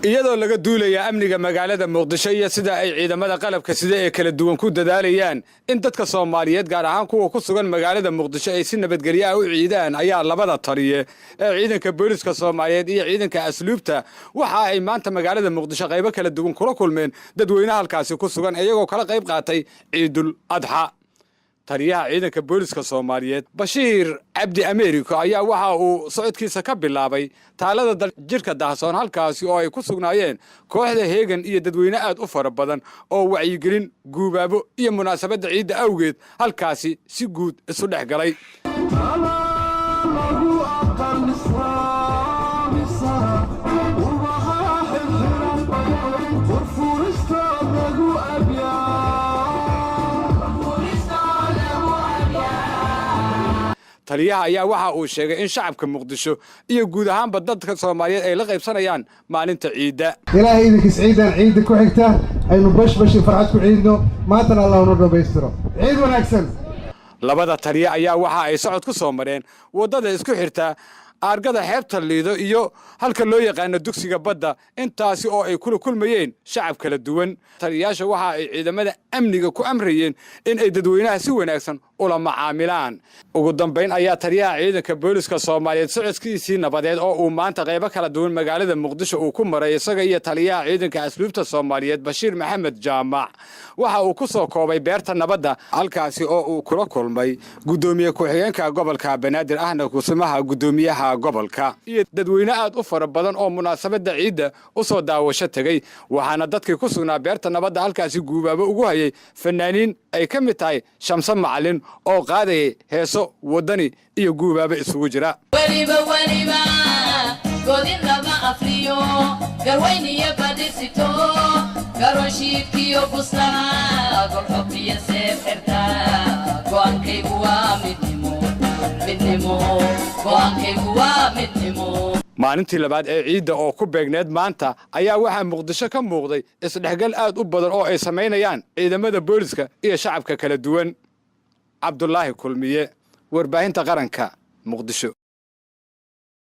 iyadoo laga duulaya amniga magaalada Muqdisho iyo sida ay ciidamada qalabka sida ee kala duwan ku dadaalayaan in dadka Soomaaliyeed gaar ahaan kuwa ku sugan magaalada Muqdisho ay si nabadgelyo ah u ciidaan ayaa labada taliye ee ciidanka booliska Soomaaliyeed iyo ciidanka asluubta waxa ay maanta magaalada Muqdisho qaybo kala duwan kula kulmeen dadweynaha halkaasi ku sugan iyagoo kala qayb qaatay Ciidul Adha taliyaha ciidanka booliska Soomaaliyeed Bashiir Cabdi Ameeriko ayaa waxa uu socodkiisa ka bilaabay taalada jirka Dahsoon halkaasi oo ay ku sugnaayeen kooxda heegan iyo dadweyne aad u fara badan oo wacyigelin guubaabo iyo munaasabada ciida awgeed halkaasi si guud isu dhexgalay taliyaha ayaa waxa uu sheegay in shacabka Muqdisho iyo guud ahaanba dadka Soomaaliyeed ay la qaybsanayaan maalinta ciida ilaahay idinkiis ciidan ciida ku xigta aynu bash farxad ku ciidno maantana Allah noo dhameystiro ciid wanaagsan labada taliye ayaa waxa ay socod ku soo mareen wadada isku xirta argada xeebta Liido iyo halka loo yaqaan dugsiga badda intaasi oo ay kula kulmayeen shacab kala duwan taliyaasha waxa ay ciidamada amniga ku amrayeen in ay dadweynaha si wanaagsan ula macaamilaan ugu dambeyn ayaa taliyaha ciidanka booliska Soomaaliyeed socodkiisii nabadeed oo uu maanta qaybo kala duwan magaalada Muqdisho uu ku maray isaga iyo taliyaha ciidanka asluubta Soomaaliyeed Bashiir Maxamed Jaamac waxa uu ku soo koobay beerta nabadda halkaasi oo uu kula kulmay gudoomiye ku-xigeenka gobolka Banaadir ahna kusimaha gudoomiyaha gobolka iyo dadweyne aad u fara badan oo munaasabada ciida u soo daawasho tagay waxaana dadkii ku sugnaa beerta nabadda halkaasi guubaabo ugu hayay fanaaniin ay ka mid tahay Shamsa Macalin oo qaaday heeso wadani iyo guubaabo isugu jira waliba godin laba afriyo garwayniya badisito garoshiikiyo bustaa golxoqiya seefirta go'aankaygu waa midnimo maalintii labaad ee ciida oo ku beegneed maanta ayaa waxa Muqdisho ka muuqday isdhexgal aad u badan oo ay sameynayaan ciidamada booliska iyo shacabka kala duwan Abdullaahi Kulmiye warbaahinta qaranka Muqdisho